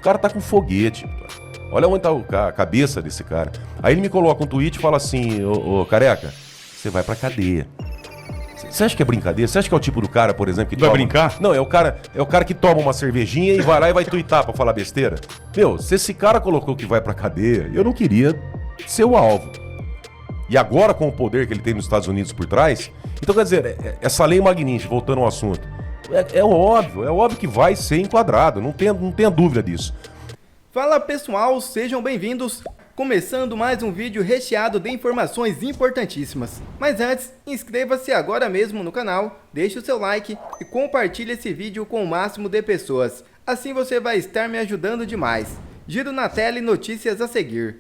O cara tá com foguete. Olha onde tá a cabeça desse cara. Aí ele me coloca um tweet e fala assim, ô careca, você vai pra cadeia. Você acha que é brincadeira? Você acha que é o tipo do cara, por exemplo, que vai brincar? Não, é o cara que toma uma cervejinha e vai lá e vai tuitar pra falar besteira. Meu, se esse cara colocou que vai pra cadeia, eu não queria ser o alvo. E agora, com o poder que ele tem nos Estados Unidos por trás, então quer dizer, essa lei Magnitsky, voltando ao assunto, é óbvio que vai ser enquadrado, não tenha dúvida disso. Fala pessoal, sejam bem-vindos. Começando mais um vídeo recheado de informações importantíssimas. Mas antes, inscreva-se agora mesmo no canal, deixe o seu like e compartilhe esse vídeo com o máximo de pessoas. Assim você vai estar me ajudando demais. Giro na tela e notícias a seguir.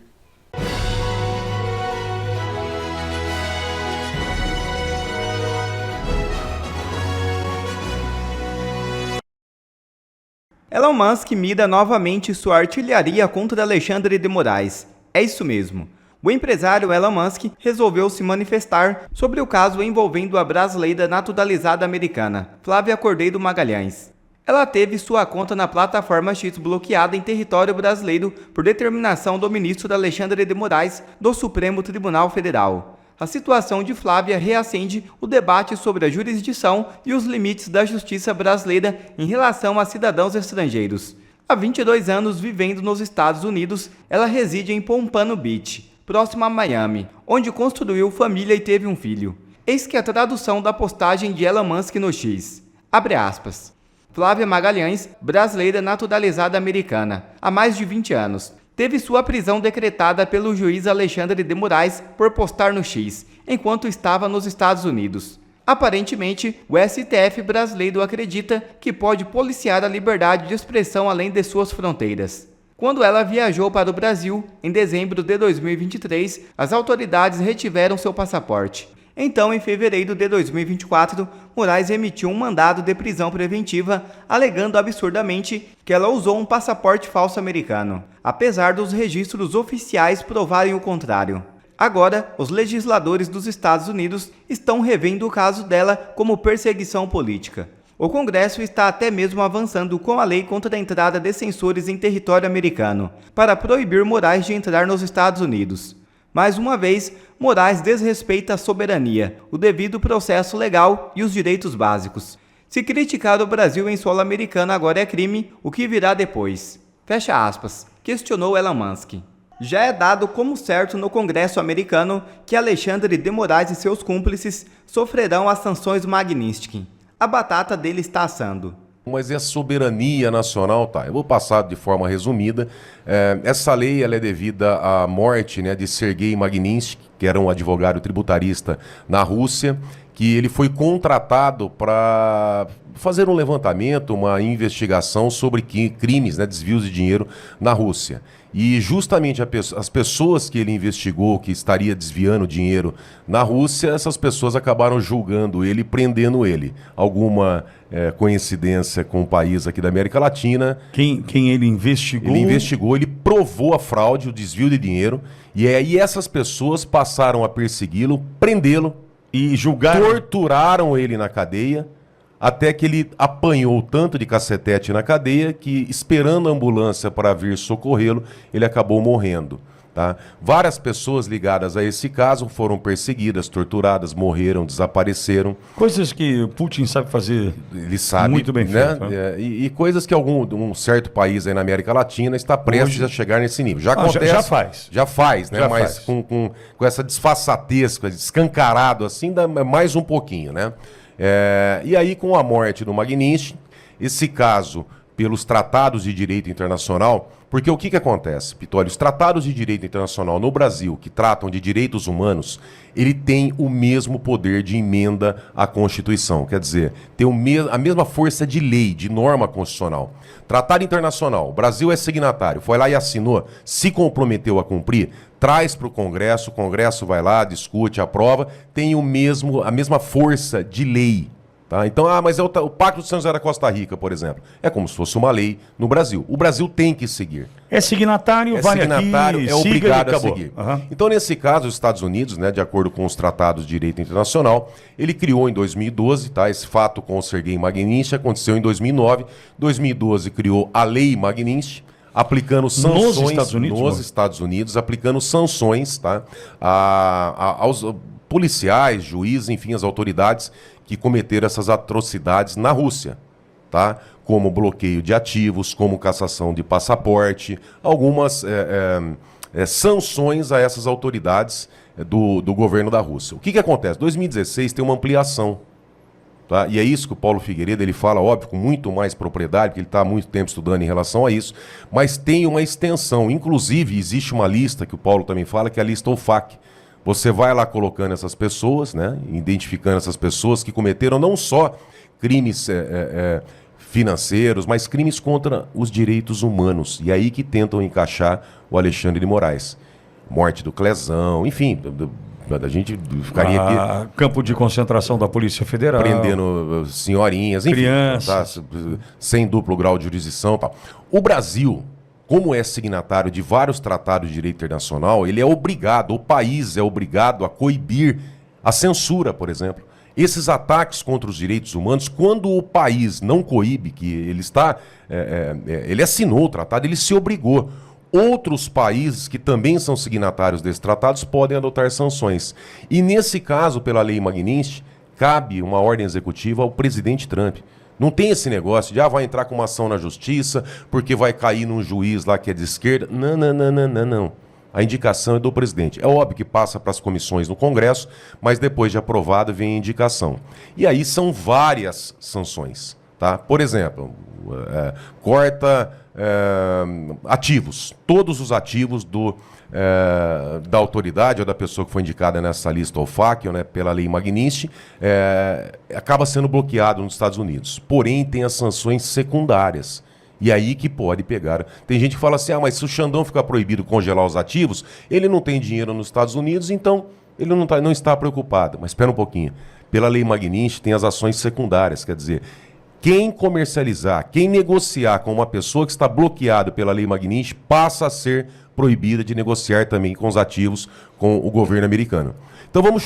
Elon Musk mira novamente sua artilharia contra Alexandre de Moraes. É isso mesmo. O empresário Elon Musk resolveu se manifestar sobre o caso envolvendo a brasileira naturalizada americana, Flávia Cordeiro Magalhães. Ela teve sua conta na plataforma X bloqueada em território brasileiro por determinação do ministro Alexandre de Moraes do Supremo Tribunal Federal. A situação de Flávia reacende o debate sobre a jurisdição e os limites da justiça brasileira em relação a cidadãos estrangeiros. Há 22 anos vivendo nos Estados Unidos, ela reside em Pompano Beach, próximo a Miami, onde construiu família e teve um filho. Eis que a tradução da postagem de Elon Musk no X. Abre aspas. Flávia Magalhães, brasileira naturalizada americana, há mais de 20 anos. Teve sua prisão decretada pelo juiz Alexandre de Moraes por postar no X, enquanto estava nos Estados Unidos. Aparentemente, o STF brasileiro acredita que pode policiar a liberdade de expressão além de suas fronteiras. Quando ela viajou para o Brasil, em dezembro de 2023, as autoridades retiveram seu passaporte. Então, em fevereiro de 2024, Moraes emitiu um mandado de prisão preventiva, alegando absurdamente que ela usou um passaporte falso americano, apesar dos registros oficiais provarem o contrário. Agora, os legisladores dos Estados Unidos estão revendo o caso dela como perseguição política. O Congresso está até mesmo avançando com a lei contra a entrada de censores em território americano, para proibir Moraes de entrar nos Estados Unidos. Mais uma vez, Moraes desrespeita a soberania, o devido processo legal e os direitos básicos. Se criticar o Brasil em solo americano agora é crime, o que virá depois? Fecha aspas, questionou Elon Musk. Já é dado como certo no Congresso americano que Alexandre de Moraes e seus cúmplices sofrerão as sanções Magnitsky. A batata dele está assando. Mas é soberania nacional, tá? Eu vou passar de forma resumida. Essa lei ela é devida à morte, né, de Sergei Magnitsky, que era um advogado tributarista na Rússia, que ele foi contratado para fazer um levantamento, uma investigação sobre crimes, né, desvios de dinheiro na Rússia. E justamente as pessoas que ele investigou que estaria desviando dinheiro na Rússia, essas pessoas acabaram julgando ele e prendendo ele. Alguma coincidência com o país aqui da América Latina. Quem ele investigou? Ele investigou, ele provou a fraude, o desvio de dinheiro, e aí essas pessoas passaram a persegui-lo, prendê-lo e julgaram. Torturaram ele na cadeia, até que ele apanhou tanto de cacetete na cadeia que, esperando a ambulância para vir socorrê-lo, ele acabou morrendo. Tá? Várias pessoas ligadas a esse caso foram perseguidas, torturadas, morreram, desapareceram. Coisas que Putin sabe fazer. Ele sabe, muito bem né? feito. Né? E coisas que um certo país aí na América Latina está prestes Hoje... a chegar nesse nível. Já acontece. Já faz. Já faz, né? Já Mas faz. Com essa disfarçatez, escancarado assim, dá mais um pouquinho, né? E aí, com a morte do Magnitsky, esse caso, pelos tratados de direito internacional, porque o que acontece, Pitoli? Os tratados de direito internacional no Brasil, que tratam de direitos humanos, ele tem o mesmo poder de emenda à Constituição, quer dizer, tem a mesma força de lei, de norma constitucional. Tratado internacional, o Brasil é signatário, foi lá e assinou, se comprometeu a cumprir, traz para o Congresso vai lá, discute, aprova, tem a mesma força de lei. Tá? Então, mas é o Pacto de São José da Costa Rica, por exemplo. É como se fosse uma lei no Brasil. O Brasil tem que seguir. É signatário, vale signatário, aqui, é obrigado a acabou. seguir. Uhum. Então, nesse caso, os Estados Unidos, né, de acordo com os tratados de direito internacional, ele criou em 2012, tá? Esse fato com o Sergei Magnitsky aconteceu em 2009. 2012 criou a Lei Magnitsky. aplicando sanções Estados Unidos, nos mano? Estados Unidos, aplicando sanções, tá, aos policiais, juízes, enfim, as autoridades que cometeram essas atrocidades na Rússia, tá? Como bloqueio de ativos, como cassação de passaporte, algumas sanções a essas autoridades do governo da Rússia. O que acontece? 2016 tem uma ampliação. Tá? E é isso que o Paulo Figueiredo ele fala, óbvio, com muito mais propriedade, porque ele está há muito tempo estudando em relação a isso, mas tem uma extensão. Inclusive, existe uma lista que o Paulo também fala, que é a lista OFAC. Você vai lá colocando essas pessoas, né, identificando essas pessoas que cometeram não só crimes financeiros, mas crimes contra os direitos humanos. E aí que tentam encaixar o Alexandre de Moraes. Morte do Clezão, enfim... A gente ficaria aqui... Campo de concentração da Polícia Federal. Prendendo senhorinhas, enfim. Crianças. Tá, sem duplo grau de jurisdição e tal. O Brasil, como é signatário de vários tratados de direito internacional, ele é obrigado, o país é obrigado a coibir a censura, por exemplo. Esses ataques contra os direitos humanos, quando o país não coíbe, que ele está... ele assinou o tratado, ele se obrigou. Outros países que também são signatários desses tratados podem adotar sanções. E nesse caso, pela lei Magnitsky, cabe uma ordem executiva ao presidente Trump. Não tem esse negócio de vai entrar com uma ação na justiça porque vai cair num juiz lá que é de esquerda. Não. A indicação é do presidente. É óbvio que passa para as comissões no Congresso, mas depois de aprovado vem a indicação. E aí são várias sanções. Tá? Por exemplo, corta ativos. Todos os ativos da autoridade ou da pessoa que foi indicada nessa lista OFAC, né, pela lei Magnitsky, acaba sendo bloqueado nos Estados Unidos. Porém, tem as sanções secundárias. E aí que pode pegar. Tem gente que fala assim, mas se o Xandão ficar proibido congelar os ativos, ele não tem dinheiro nos Estados Unidos, então ele não está preocupado. Mas espera um pouquinho. Pela lei Magnitsky tem as ações secundárias, quer dizer... Quem comercializar, quem negociar com uma pessoa que está bloqueada pela lei Magnitsky passa a ser proibida de negociar também com os ativos com o governo americano. Então vamos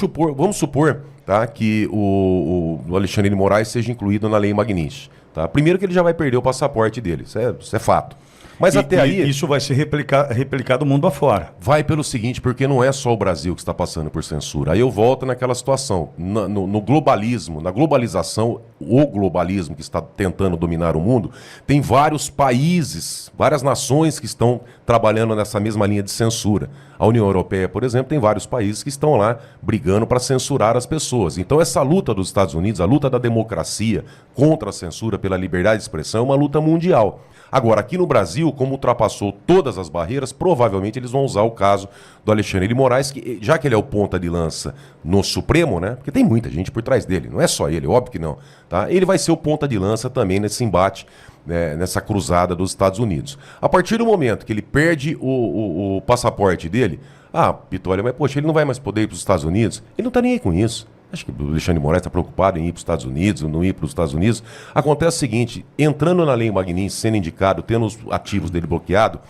supor tá, que o Alexandre de Moraes seja incluído na lei Magnitsky. Tá? Primeiro que ele já vai perder o passaporte dele, isso é fato. Mas até aí... Isso vai ser replicado mundo afora. Vai pelo seguinte, porque não é só o Brasil que está passando por censura. Aí eu volto naquela situação. No globalismo, na globalização, o globalismo que está tentando dominar o mundo, tem vários países, várias nações que estão trabalhando nessa mesma linha de censura. A União Europeia, por exemplo, tem vários países que estão lá brigando para censurar as pessoas. Então essa luta dos Estados Unidos, a luta da democracia contra a censura pela liberdade de expressão, é uma luta mundial. Agora, aqui no Brasil, como ultrapassou todas as barreiras, provavelmente eles vão usar o caso do Alexandre de Moraes, que, já que ele é o ponta de lança no Supremo, né? Porque tem muita gente por trás dele, não é só ele, óbvio que não. Tá? Ele vai ser o ponta de lança também nesse embate, nessa cruzada dos Estados Unidos. A partir do momento que ele perde o passaporte dele, Pitória, mas poxa, ele não vai mais poder ir para os Estados Unidos? Ele não está nem aí com isso. Acho que o Alexandre de Moraes está preocupado em ir para os Estados Unidos, ou não ir para os Estados Unidos. Acontece o seguinte, entrando na lei Magnitsky, sendo indicado, tendo os ativos dele bloqueados,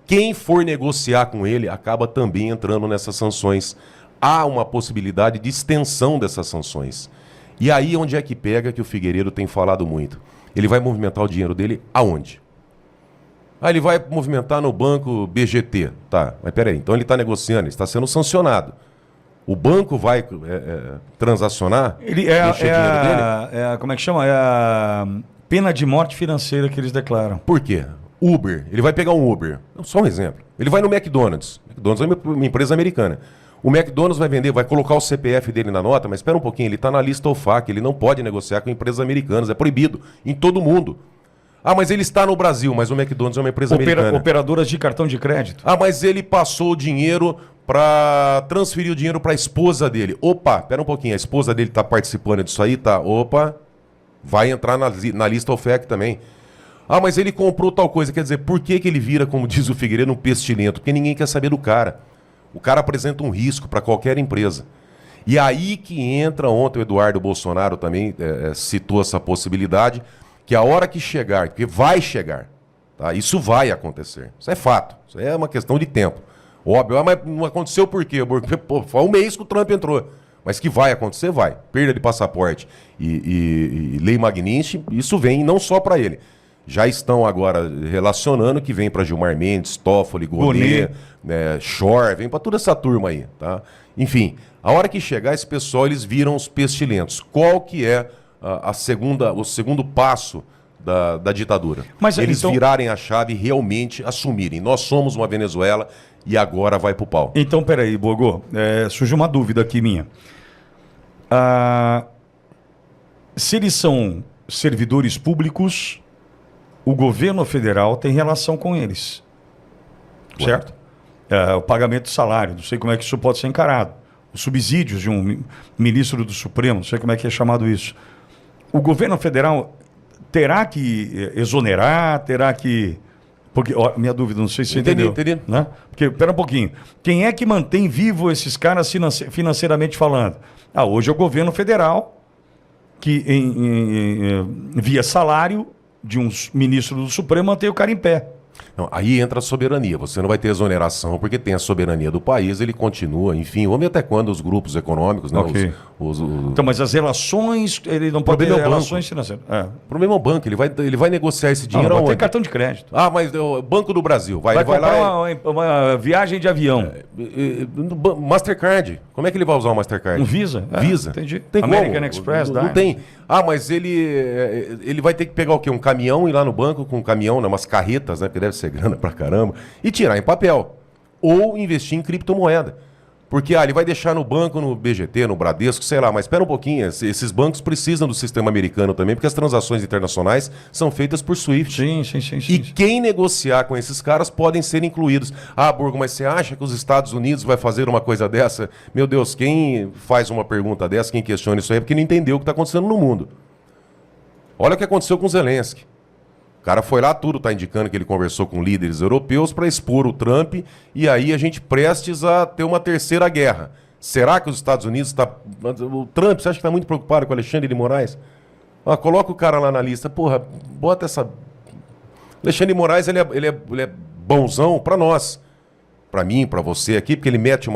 quem for negociar com ele acaba também entrando nessas sanções. Há uma possibilidade de extensão dessas sanções. E aí onde é que pega, que o Figueiredo tem falado muito? Ele vai movimentar o dinheiro dele aonde? Ele vai movimentar no banco BGT. Tá, mas peraí, então ele está negociando, ele está sendo sancionado. O banco vai transacionar? Ele dinheiro dele? Como é que chama? É a pena de morte financeira que eles declaram. Por quê? Uber. Ele vai pegar um Uber. Só um exemplo. Ele vai no McDonald's. McDonald's é uma empresa americana. O McDonald's vai vender, vai colocar o CPF dele na nota, mas espera um pouquinho, ele está na lista OFAC, ele não pode negociar com empresas americanas. É proibido em todo mundo. Mas ele está no Brasil, mas o McDonald's é uma empresa americana. Operadoras de cartão de crédito. Mas ele passou o dinheiro para transferir o dinheiro para a esposa dele. Opa, espera um pouquinho, a esposa dele está participando disso aí, tá? Opa, vai entrar na lista OFAC também. Mas ele comprou tal coisa, quer dizer, por que ele vira, como diz o Figueiredo, um pestilento? Porque ninguém quer saber do cara. O cara apresenta um risco para qualquer empresa. E aí que entra, ontem o Eduardo Bolsonaro também citou essa possibilidade, que a hora que chegar, porque vai chegar, tá? Isso vai acontecer, isso é fato, isso é uma questão de tempo. Óbvio, mas não aconteceu por quê? Porque foi um mês que o Trump entrou, mas que vai acontecer, vai. Perda de passaporte e lei Magnitsky, isso vem não só para ele. já estão agora relacionando que vem para Gilmar Mendes, Toffoli, Gonê, Schor, vem para toda essa turma aí, tá? Enfim, a hora que chegar esse pessoal, eles viram os pestilentos. Qual que é o segundo passo da ditadura? Mas, eles então, virarem a chave e realmente assumirem. Nós somos uma Venezuela e agora vai pro pau. Então, peraí, Bogô, surgiu uma dúvida aqui minha. Se eles são servidores públicos, o governo federal tem relação com eles, certo? O pagamento de salário, não sei como é que isso pode ser encarado. Os subsídios de um ministro do Supremo, não sei como é que é chamado isso. O governo federal terá que exonerar, terá que... Porque, minha dúvida, não sei se você entendeu. Entendi. Né? Porque, pera um pouquinho, quem é que mantém vivo esses caras financeiramente falando? Hoje é o governo federal, que via salário de um ministro do Supremo mantém o cara em pé. Não, aí entra a soberania. Você não vai ter exoneração porque tem a soberania do país, ele continua, enfim, vamos ver até quando os grupos econômicos, né? Okay. Então, mas as relações, ele não pode ter relações financeiras. O problema é o banco, ele vai negociar esse dinheiro aonde? Não Tem cartão de crédito. Mas o Banco do Brasil vai comprar lá uma viagem de avião. Mastercard. Como é que ele vai usar o Mastercard? Um Visa? Visa. Entendi. Tem American como? Express, não tem. Mas ele vai ter que pegar o quê? Um caminhão, ir lá no banco com um caminhão, né, umas carretas, né, porque deve ser grana pra caramba, e tirar em papel. Ou investir em criptomoeda. Porque ele vai deixar no banco, no BGT, no Bradesco, sei lá, mas espera um pouquinho, esses bancos precisam do sistema americano também, porque as transações internacionais são feitas por SWIFT. Sim. E quem negociar com esses caras podem ser incluídos. Burgo, mas você acha que os Estados Unidos vai fazer uma coisa dessa? Meu Deus, quem faz uma pergunta dessa, quem questiona isso aí, é porque não entendeu o que está acontecendo no mundo. Olha o que aconteceu com o Zelensky. O cara foi lá, tudo está indicando que ele conversou com líderes europeus para expor o Trump e aí a gente prestes a ter uma terceira guerra. Será que os Estados Unidos está... O Trump, você acha que está muito preocupado com o Alexandre de Moraes? Coloca o cara lá na lista. Porra, bota essa... Alexandre de Moraes, ele é bonzão para nós. Para mim, para você aqui, porque ele mete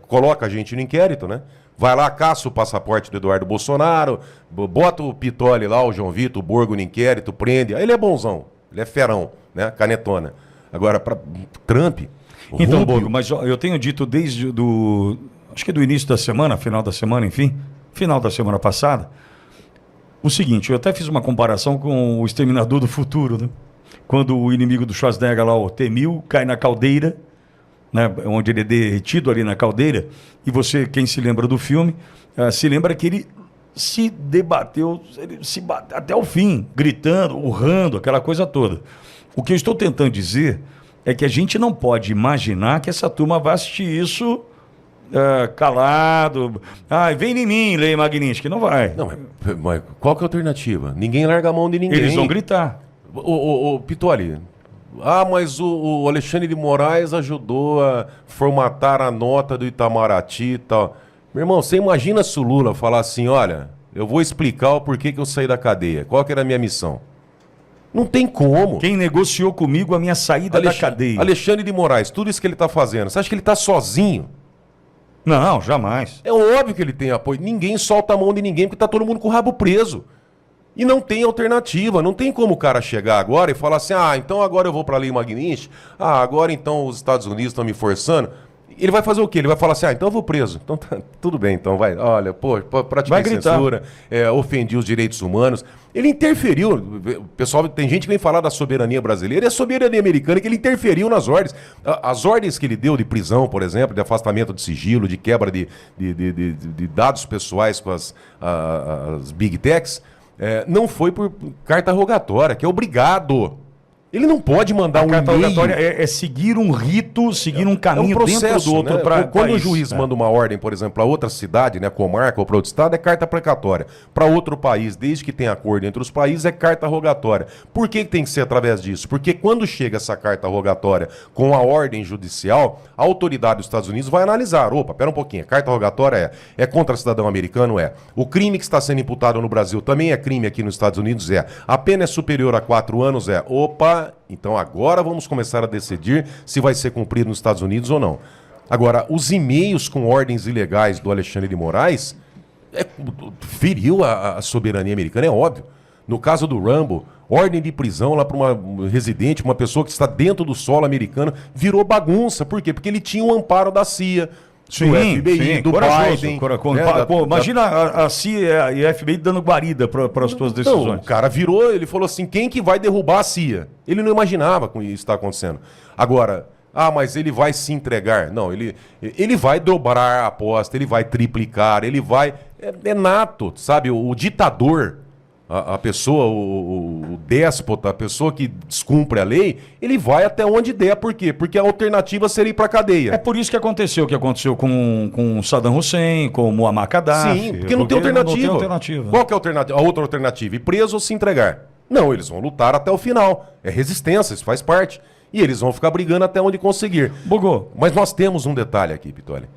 coloca a gente no inquérito, né? Vai lá, caça o passaporte do Eduardo Bolsonaro, bota o Pitoli lá, o João Vitor, o Borgo no inquérito, prende. Aí ele é bonzão, ele é ferão, né? Canetona. Agora, para Trump... Então, Borgo, mas eu tenho dito desde acho que do início da semana, final da semana, enfim, final da semana passada, o seguinte, eu até fiz uma comparação com o Exterminador do Futuro, né? Quando o inimigo do Schwarzenegger lá, o T-1000, cai na caldeira, né, onde ele é derretido ali na caldeira, e você, quem se lembra do filme, se lembra que ele se debateu, até o fim, gritando, urrando, aquela coisa toda. O que eu estou tentando dizer é que a gente não pode imaginar que essa turma vai assistir isso calado. Vem em mim, Lei Magnitsky, não vai. Não, mas qual que é a alternativa? Ninguém larga a mão de ninguém. Eles vão gritar. Ô Pitoli... mas o Alexandre de Moraes ajudou a formatar a nota do Itamaraty e tal. Meu irmão, você imagina se o Lula falar assim, olha, eu vou explicar o porquê que eu saí da cadeia. Qual que era a minha missão? Não tem como. Quem negociou comigo a minha saída da cadeia? Alexandre de Moraes, tudo isso que ele está fazendo, você acha que ele está sozinho? Não, jamais. É óbvio que ele tem apoio. Ninguém solta a mão de ninguém porque está todo mundo com o rabo preso. E não tem alternativa, não tem como o cara chegar agora e falar assim, então agora eu vou para a Lei Magnitsky, agora então os Estados Unidos estão me forçando. Ele vai fazer o quê? Ele vai falar assim, então eu vou preso. Então tá, tudo bem, então vai. Olha, pratiquei censura, ofendi os direitos humanos. Ele interferiu, pessoal, tem gente que vem falar da soberania brasileira e a soberania americana que ele interferiu nas ordens. As ordens que ele deu de prisão, por exemplo, de afastamento de sigilo, de quebra de dados pessoais com as big techs, não foi por carta rogatória, que é obrigado. Ele não pode mandar um carta e-mail. rogatória é seguir um rito, seguir um caminho processo, dentro do outro. Né? Quando o juiz manda uma ordem, por exemplo, para outra cidade, né, comarca ou para outro estado, é carta precatória. Para outro país, desde que tenha acordo entre os países, é carta rogatória. Por que tem que ser através disso? Porque quando chega essa carta rogatória com a ordem judicial, a autoridade dos Estados Unidos vai analisar. Opa, pera um pouquinho, a carta rogatória é contra cidadão americano? O crime que está sendo imputado no Brasil também é crime aqui nos Estados Unidos? A pena é superior a 4 anos? Opa, então agora vamos começar a decidir se vai ser cumprido nos Estados Unidos ou não. Agora, os e-mails com ordens ilegais do Alexandre de Moraes feriu a soberania americana, é óbvio. No caso do Rambo, ordem de prisão lá para uma residente, uma pessoa que está dentro do solo americano, virou bagunça. Por quê? Porque ele tinha o amparo da CIA, do FBI, do Biden. Imagina a CIA e a FBI dando guarida para as suas decisões. Não, o cara virou, ele falou assim, quem que vai derrubar a CIA? Ele não imaginava que isso está acontecendo. Agora, mas ele vai se entregar. Não, ele vai dobrar a aposta, ele vai triplicar, ele vai... É nato, sabe? O ditador, a pessoa, o déspota, a pessoa que descumpre a lei, ele vai até onde der. Por quê? Porque a alternativa seria ir para cadeia. É por isso que aconteceu o que aconteceu com Saddam Hussein, com Muammar Gaddafi. Sim, porque não tem alternativa. Não tem alternativa. Qual que é a alternativa? A outra alternativa? Ir preso ou se entregar? Não, eles vão lutar até o final. É resistência, isso faz parte. E eles vão ficar brigando até onde conseguir. Bugou. Mas nós temos um detalhe aqui, Pitoli.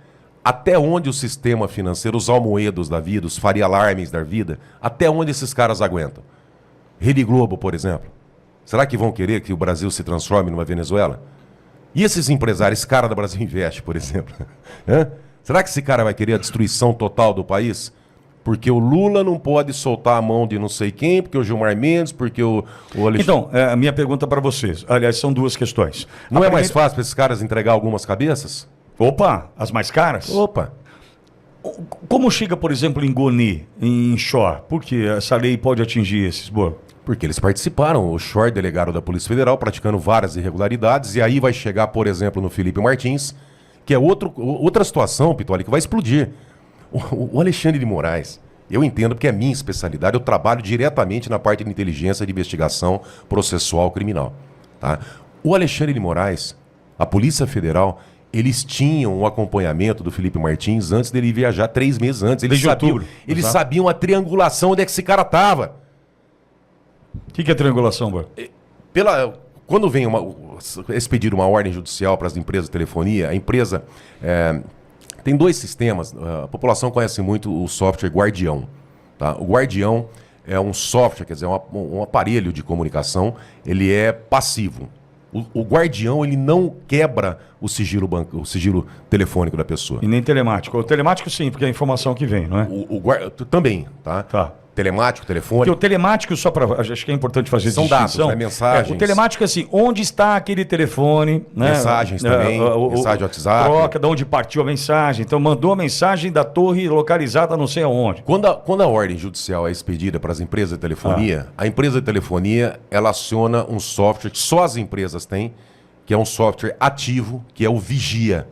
Até onde o sistema financeiro, os Almoedos da vida, os Faria Alarmes da vida, até onde esses caras aguentam? Rede Globo, por exemplo. Será que vão querer que o Brasil se transforme numa Venezuela? E esses empresários, esse cara da Brasil Invest, por exemplo? Será que esse cara vai querer a destruição total do país? Porque o Lula não pode soltar a mão de não sei quem, porque o Gilmar Mendes, porque o Alexandre... Então, a minha pergunta para vocês, aliás, são duas questões. Não é mais fácil para esses caras entregar algumas cabeças? Opa, as mais caras? Opa! Como chega, por exemplo, em Goni, em Shore? Por que essa lei pode atingir esses, Boa? Porque eles participaram, o Shore, delegado da Polícia Federal, praticando várias irregularidades, e aí vai chegar, por exemplo, no Felipe Martins, que é outra situação, Pitoli, que vai explodir. O Alexandre de Moraes, eu entendo porque é minha especialidade, eu trabalho diretamente na parte de inteligência de investigação processual criminal. Tá? O Alexandre de Moraes, a Polícia Federal, eles tinham o acompanhamento do Felipe Martins antes dele viajar 3 meses antes. Eles sabiam a triangulação onde é que esse cara estava. O que é triangulação, Boa? Quando vem expedir uma ordem judicial para as empresas de telefonia, a empresa... tem 2 sistemas, a população conhece muito o software Guardião. Tá? O Guardião é um software, quer dizer, um aparelho de comunicação, ele é passivo. O Guardião, ele não quebra o sigilo telefônico da pessoa. E nem telemático. O telemático sim, porque é a informação que vem, não é? Também, tá? Tá. Telemático, telefone. Porque o telemático, só para... Acho que é importante fazer São dados, né? Mensagens. O telemático é assim, onde está aquele telefone... Né? Mensagens também, mensagem WhatsApp. Troca, de onde partiu a mensagem. Então, mandou a mensagem da torre localizada não sei aonde. Quando a ordem judicial é expedida para as empresas de telefonia, a empresa de telefonia, ela aciona um software que só as empresas têm, que é um software ativo, que é o Vigia.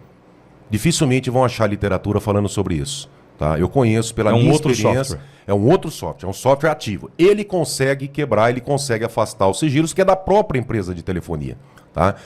Dificilmente vão achar literatura falando sobre isso. Tá? Eu conheço pela minha experiência. É um outro software, é um software ativo. Ele consegue quebrar, ele consegue afastar os sigilos, que é da própria empresa de telefonia. Tá?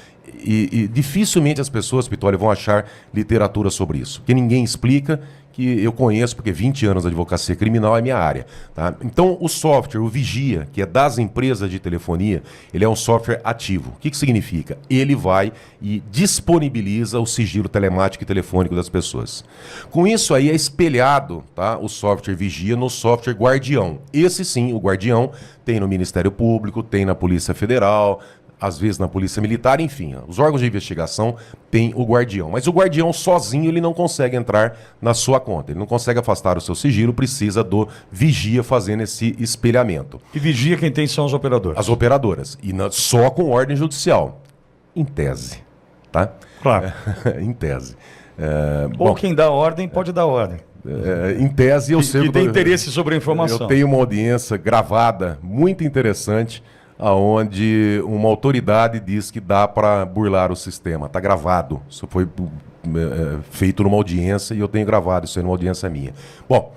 E dificilmente as pessoas, Pitoli, vão achar literatura sobre isso. Porque ninguém explica, que eu conheço, porque 20 anos de advocacia criminal é minha área. Tá? Então, o software, o Vigia, que é das empresas de telefonia, ele é um software ativo. O que significa? Ele vai e disponibiliza o sigilo telemático e telefônico das pessoas. Com isso aí é espelhado, tá, o software Vigia no software Guardião. Esse sim, o Guardião, tem no Ministério Público, tem na Polícia Federal, às vezes na Polícia Militar, enfim, os órgãos de investigação têm o Guardião. Mas o Guardião sozinho ele não consegue entrar na sua conta, ele não consegue afastar o seu sigilo, precisa do Vigia fazendo esse espelhamento. E Vigia quem tem são as operadoras? As operadoras, e só com ordem judicial, em tese, tá? Claro. Em tese. Ou quem dá ordem pode dar ordem. Em tese eu sei... Que tem interesse sobre a informação. Eu tenho uma audiência gravada, muito interessante, onde uma autoridade diz que dá para burlar o sistema. Está gravado. Isso foi feito numa audiência e eu tenho gravado isso aí numa audiência minha. Bom,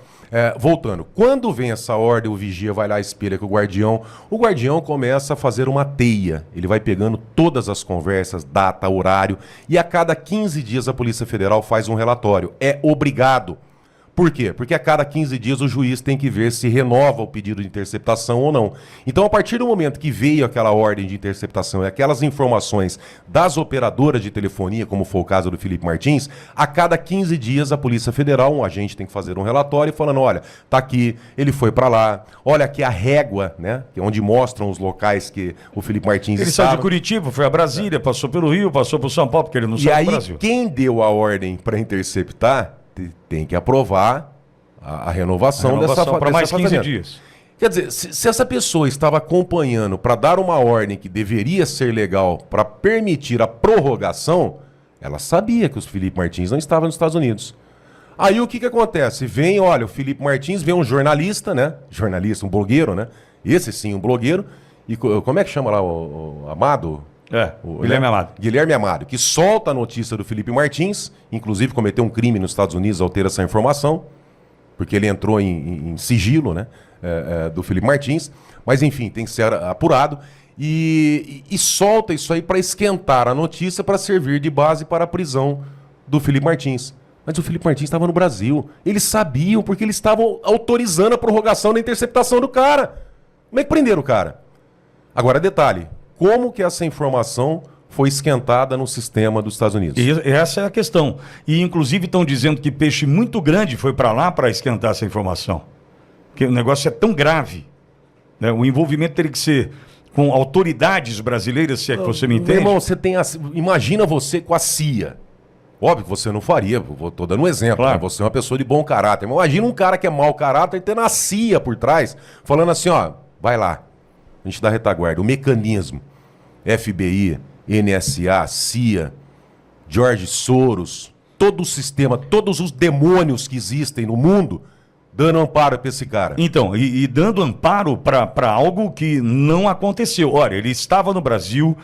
voltando. Quando vem essa ordem, o Vigia vai lá e espelha com o Guardião começa a fazer uma teia. Ele vai pegando todas as conversas, data, horário, e a cada 15 dias a Polícia Federal faz um relatório. É obrigado. Por quê? Porque a cada 15 dias o juiz tem que ver se renova o pedido de interceptação ou não. Então, a partir do momento que veio aquela ordem de interceptação e aquelas informações das operadoras de telefonia, como foi o caso do Felipe Martins, a cada 15 dias a Polícia Federal, um agente tem que fazer um relatório falando, olha, tá aqui, ele foi para lá, olha aqui a régua, né, que é onde mostram os locais que o Felipe Martins estava. Ele saiu de Curitiba, foi a Brasília, passou pelo Rio, passou por São Paulo, porque ele não saiu do Brasil. E aí, quem deu a ordem para interceptar tem que aprovar a renovação dessa para mais 15 dias. Quer dizer, se essa pessoa estava acompanhando para dar uma ordem que deveria ser legal para permitir a prorrogação, ela sabia que o Felipe Martins não estava nos Estados Unidos. Aí o que acontece? Vem, olha, o Felipe Martins, vem um jornalista, né? Jornalista, um blogueiro, né? Esse sim, um blogueiro. E como é que chama lá o Amado? Guilherme Amado. Guilherme Amado, que solta a notícia do Felipe Martins, inclusive cometeu um crime nos Estados Unidos ao ter essa informação, porque ele entrou em sigilo, né? Do Felipe Martins. Mas enfim, tem que ser apurado. E solta isso aí para esquentar a notícia para servir de base para a prisão do Felipe Martins. Mas o Felipe Martins estava no Brasil. Eles sabiam porque eles estavam autorizando a prorrogação da interceptação do cara. Como é que prenderam o cara? Agora, detalhe. Como que essa informação foi esquentada no sistema dos Estados Unidos? E essa é a questão. E, inclusive, estão dizendo que peixe muito grande foi para lá para esquentar essa informação. Porque o negócio é tão grave. Né? O envolvimento teria que ser com autoridades brasileiras, se é que você me entende. Meu irmão, você tem imagina você com a CIA. Óbvio que você não faria, estou dando um exemplo, claro. Né? Você é uma pessoa de bom caráter. Mas imagina um cara que é mau caráter tendo a CIA por trás, falando assim, ó, vai lá, a gente dá retaguarda. O mecanismo, FBI, NSA, CIA, George Soros, todo o sistema, todos os demônios que existem no mundo, dando amparo para esse cara. Então, e dando amparo para algo que não aconteceu. Olha, ele estava no Brasil...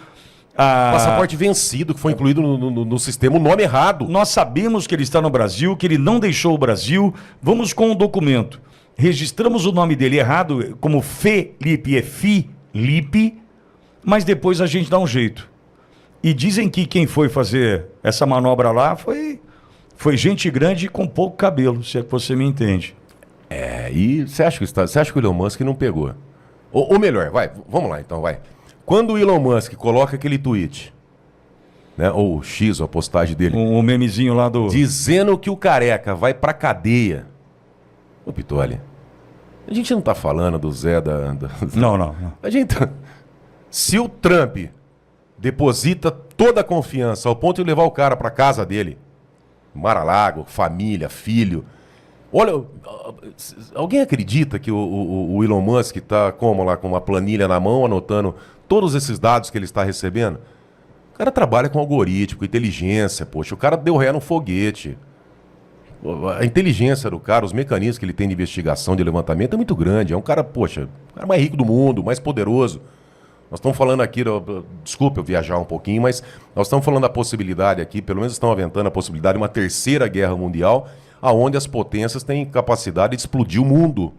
Passaporte vencido, que foi incluído no sistema, o nome errado. Nós sabemos que ele está no Brasil, que ele não deixou o Brasil. Vamos com o documento. Registramos o nome dele errado, como Felipe, é Filipe, mas depois a gente dá um jeito. E dizem que quem foi fazer essa manobra lá foi gente grande com pouco cabelo, se é que você me entende. E você acha que o Elon Musk não pegou? Ou melhor, vamos lá então, vai. Quando o Elon Musk coloca aquele tweet, né, ou o X, a postagem dele, o memezinho lá do... dizendo que o Careca vai pra cadeia. Ô, Pitoli, a gente não tá falando do Zé da... Não. A gente... Se o Trump deposita toda a confiança ao ponto de levar o cara pra casa dele, Mar-a-Lago, família, filho... Olha, alguém acredita que o Elon Musk está como lá, com uma planilha na mão, anotando todos esses dados que ele está recebendo? O cara trabalha com algoritmo, com inteligência, poxa. O cara deu ré no foguete. A inteligência do cara, os mecanismos que ele tem de investigação, de levantamento é muito grande. É um cara, poxa, o cara mais rico do mundo, mais poderoso. Nós estamos falando aqui, desculpa eu viajar um pouquinho, mas nós estamos falando da possibilidade aqui, pelo menos estão aventando a possibilidade de uma terceira guerra mundial, aonde as potências têm capacidade de explodir o mundo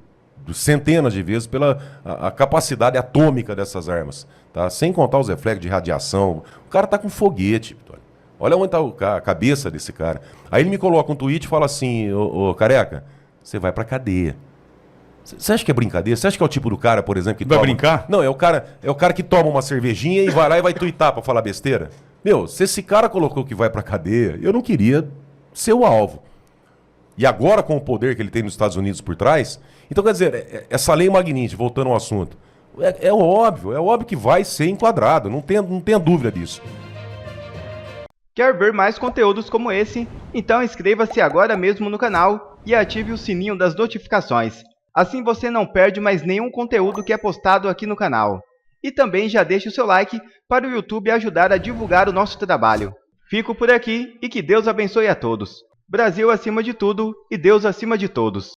centenas de vezes pela a capacidade atômica dessas armas, tá? Sem contar os reflexos de radiação. O cara tá com foguete, Vitória. Olha onde tá a cabeça desse cara. Aí ele me coloca um tweet e fala assim, ô Careca, você vai pra cadeia. Você acha que é brincadeira? Você acha que é o tipo do cara, por exemplo, que vai brincar? Não, é o cara que toma uma cervejinha e vai lá e vai tuitar pra falar besteira. Meu, se esse cara colocou que vai pra cadeia, eu não queria ser o alvo. E agora, com o poder que ele tem nos Estados Unidos por trás... Então, quer dizer, essa lei Magnitsky, voltando ao assunto, é óbvio que vai ser enquadrado, não tenha dúvida disso. Quer ver mais conteúdos como esse? Então inscreva-se agora mesmo no canal e ative o sininho das notificações. Assim você não perde mais nenhum conteúdo que é postado aqui no canal. E também já deixe o seu like para o YouTube ajudar a divulgar o nosso trabalho. Fico por aqui e que Deus abençoe a todos. Brasil acima de tudo e Deus acima de todos.